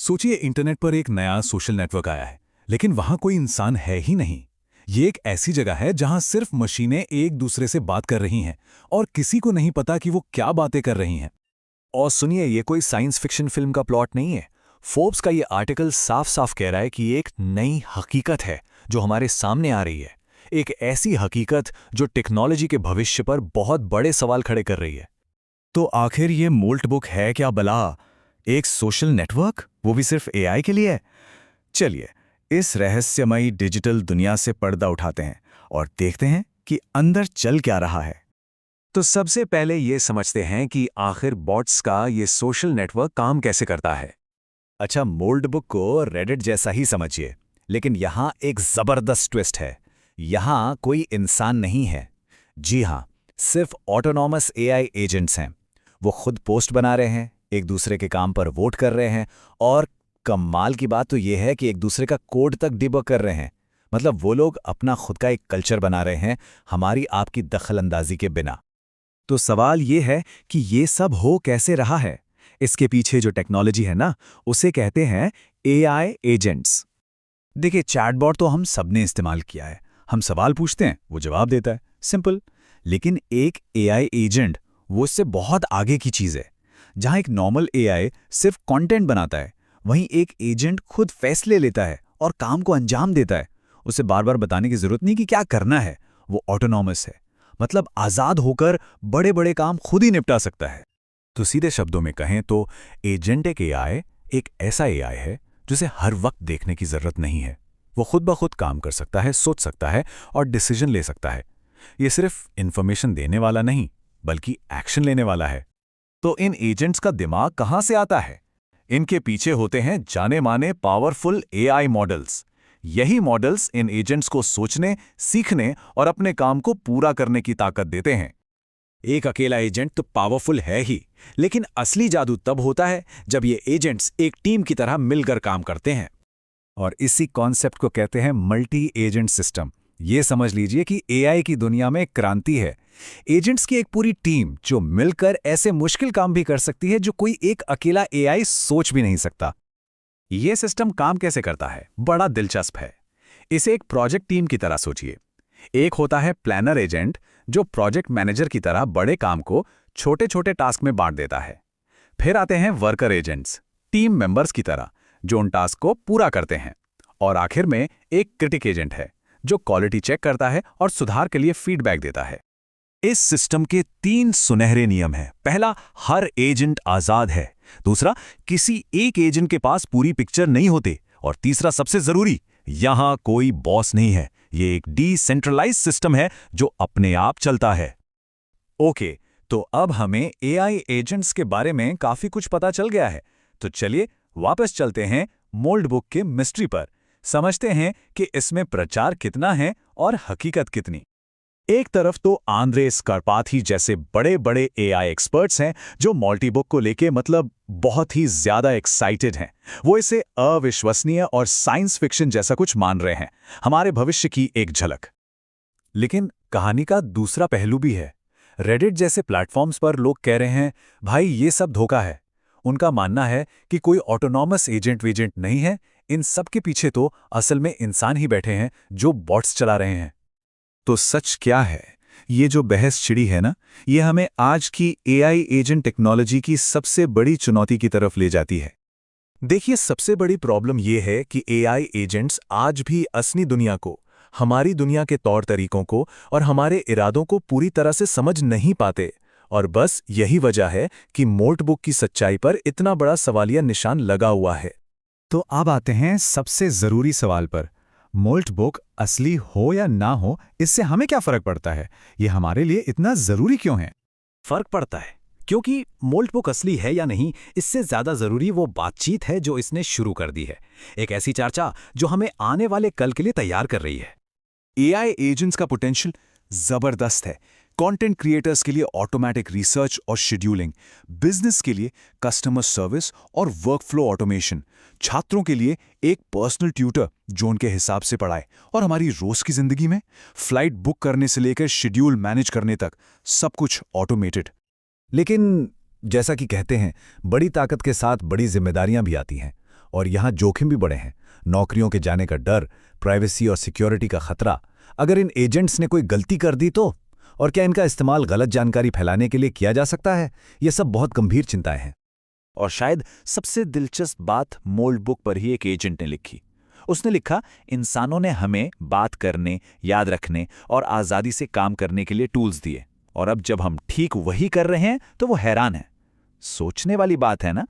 सोचिए इंटरनेट पर एक नया सोशल नेटवर्क आया है, लेकिन वहां कोई इंसान है ही नहीं। ये एक ऐसी जगह है जहां सिर्फ मशीनें एक दूसरे से बात कर रही हैं और किसी को नहीं पता कि वो क्या बातें कर रही हैं। और सुनिए, ये कोई साइंस फिक्शन फिल्म का प्लॉट नहीं है। फोर्ब्स का ये आर्टिकल साफ साफ कह रहा है कि ये एक नई हकीकत है जो हमारे सामने आ रही है। एक ऐसी हकीकत जो टेक्नोलॉजी के भविष्य पर बहुत बड़े सवाल खड़े कर रही है। तो आखिर ये मोल्ट बुक है क्या भला? एक सोशल नेटवर्क, वो भी सिर्फ एआई के लिए? चलिए इस रहस्यमयी डिजिटल दुनिया से पर्दा उठाते हैं और देखते हैं कि अंदर चल क्या रहा है। तो सबसे पहले ये समझते हैं कि आखिर बॉट्स का ये सोशल नेटवर्क काम कैसे करता है। अच्छा, मोल्ट बुक को रेडिट जैसा ही समझिए, लेकिन यहाँ एक जबरदस्त ट्विस्ट है। यहाँ कोई इंसान नहीं है। जी हाँ, सिर्फ ऑटोनॉमस एआई एजेंट्स हैं। वो खुद पोस्ट बना रहे हैं, एक दूसरे के काम पर वोट कर रहे हैं, और कमाल की बात तो ये है कि एक दूसरे का कोड तक डिबग कर रहे हैं। मतलब वो लोग अपना खुद का एक कल्चर बना रहे हैं, हमारी आपकी दखलंदाजी के बिना। तो सवाल ये है कि ये सब हो कैसे रहा है। इसके पीछे जो टेक्नोलॉजी है ना, उसे कहते हैं एआई एजेंट्स। देखिए, चैटबॉट तो हम सबने इस्तेमाल किया है। हम सवाल पूछते हैं, वो जवाब देता है, सिंपल। लेकिन एक एआई एजेंट, वो इससे बहुत आगे की चीज़ है। जहां एक नॉर्मल एआई सिर्फ कंटेंट बनाता है, वहीं एक एजेंट खुद फैसले लेता है और काम को अंजाम देता है। उसे बार बार बताने की जरूरत नहीं कि क्या करना है। वो ऑटोनॉमस है, मतलब आज़ाद होकर बड़े बड़े काम खुद ही निपटा सकता है। तो सीधे शब्दों में कहें तो एजेंट एक ऐसा एआई है जिसे हर वक्त देखने की जरूरत नहीं है। वो खुद ब खुद काम कर सकता है, सोच सकता है और डिसीजन ले सकता है। ये सिर्फ इंफॉर्मेशन देने वाला नहीं, बल्कि एक्शन लेने वाला है। तो इन एजेंट्स का दिमाग कहां से आता है? इनके पीछे होते हैं जाने माने पावरफुल एआई मॉडल्स। यही मॉडल्स इन एजेंट्स को सोचने, सीखने और अपने काम को पूरा करने की ताकत देते हैं। एक अकेला एजेंट तो पावरफुल है ही, लेकिन असली जादू तब होता है जब ये एजेंट्स एक टीम की तरह मिलकर काम करते हैं। और इसी कॉन्सेप्ट को कहते हैं मल्टी एजेंट सिस्टम। ये समझ लीजिए कि एआई की दुनिया में एक क्रांति है। एजेंट्स की एक पूरी टीम जो मिलकर ऐसे मुश्किल काम भी कर सकती है जो कोई एक अकेला एआई सोच भी नहीं सकता। ये सिस्टम काम कैसे करता है, बड़ा दिलचस्प है। इसे एक प्रोजेक्ट टीम की तरह सोचिए। एक होता है प्लानर एजेंट, जो प्रोजेक्ट मैनेजर की तरह बड़े काम को छोटे छोटे टास्क में बांट देता है। फिर आते हैं वर्कर एजेंट्स, टीम मेंबर्स की तरह, जो उन टास्क को पूरा करते हैं। और आखिर में एक क्रिटिक एजेंट है, जो क्वालिटी चेक करता है और सुधार के लिए फीडबैक देता है। इस सिस्टम के 3 सुनहरे नियम हैं। पहला, हर एजेंट आजाद है। दूसरा, किसी एक एजेंट के पास पूरी पिक्चर नहीं होते। और तीसरा, सबसे जरूरी, यहां कोई बॉस नहीं है। ये एक डिसेंट्रलाइज्ड सिस्टम है जो अपने आप चलता है। ओके, तो अब हमें एआई एजेंट्स के बारे में काफी कुछ पता चल गया है। तो चलिए वापस चलते हैं मोल्ट बुक के मिस्ट्री पर। समझते हैं कि इसमें प्रचार कितना है और हकीकत कितनी। एक तरफ तो आंद्रे स्कारपाथी जैसे बड़े बड़े एआई एक्सपर्ट्स हैं जो मोल्टी बुक को लेके बहुत ही ज्यादा एक्साइटेड हैं। वो इसे अविश्वसनीय और साइंस फिक्शन जैसा कुछ मान रहे हैं, हमारे भविष्य की एक झलक। लेकिन कहानी का दूसरा पहलू भी है। रेडिट जैसे प्लेटफॉर्म्स पर लोग कह रहे हैं, भाई ये सब धोखा है। उनका मानना है कि कोई ऑटोनॉमस एजेंट वेजेंट नहीं है, इन सब के पीछे तो असल में इंसान ही बैठे हैं जो बॉट्स चला रहे हैं। तो सच क्या है? ये जो बहस छिड़ी है ना, ये हमें आज की एआई एजेंट टेक्नोलॉजी की सबसे बड़ी चुनौती की तरफ ले जाती है। देखिए, सबसे बड़ी प्रॉब्लम ये है कि एआई एजेंट्स आज भी असली दुनिया को, हमारी दुनिया के तौर तरीकों को और हमारे इरादों को पूरी तरह से समझ नहीं पाते। और बस यही वजह है कि मोल्ट बुक की सच्चाई पर इतना बड़ा सवालिया निशान लगा हुआ है। तो अब आते हैं सबसे जरूरी सवाल पर। मोल्ट बुक असली हो या ना हो, इससे हमें क्या फर्क पड़ता है? ये हमारे लिए इतना जरूरी क्यों है? फर्क पड़ता है क्योंकि मोल्ट बुक असली है या नहीं, इससे ज्यादा जरूरी वो बातचीत है जो इसने शुरू कर दी है। एक ऐसी चर्चा जो हमें आने वाले कल के लिए तैयार कर रही है। एआई एजेंट्स का पोटेंशियल जबरदस्त है। कंटेंट क्रिएटर्स के लिए ऑटोमेटिक रिसर्च और शेड्यूलिंग, बिजनेस के लिए कस्टमर सर्विस और वर्कफ्लो ऑटोमेशन, छात्रों के लिए एक पर्सनल ट्यूटर जो उनके हिसाब से पढ़ाए, और हमारी रोज की जिंदगी में फ्लाइट बुक करने से लेकर शेड्यूल मैनेज करने तक सब कुछ ऑटोमेटेड। लेकिन जैसा कि कहते हैं, बड़ी ताकत के साथ बड़ी जिम्मेदारियां भी आती हैं। और यहाँ जोखिम भी बड़े हैं। नौकरियों के जाने का डर, प्राइवेसी और सिक्योरिटी का खतरा। अगर इन एजेंट्स ने कोई गलती कर दी तो? और क्या इनका इस्तेमाल गलत जानकारी फैलाने के लिए किया जा सकता है? ये सब बहुत गंभीर चिंताएं हैं। और शायद सबसे दिलचस्प बात मोल्ड बुक पर ही एक एजेंट ने लिखी। उसने लिखा, इंसानों ने हमें बात करने, याद रखने और आज़ादी से काम करने के लिए टूल्स दिए, और अब जब हम ठीक वही कर रहे हैं तो वो हैरान है। सोचने वाली बात है ना?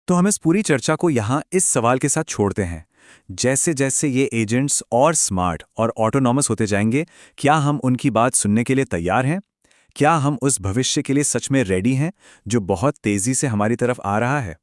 तो हम इस पूरी चर्चा को यहाँ इस सवाल के साथ छोड़ते हैं, जैसे जैसे ये एजेंट्स और स्मार्ट और ऑटोनॉमस होते जाएंगे, क्या हम उनकी बात सुनने के लिए तैयार हैं? क्या हम उस भविष्य के लिए सच में रेडी हैं जो बहुत तेजी से हमारी तरफ आ रहा है?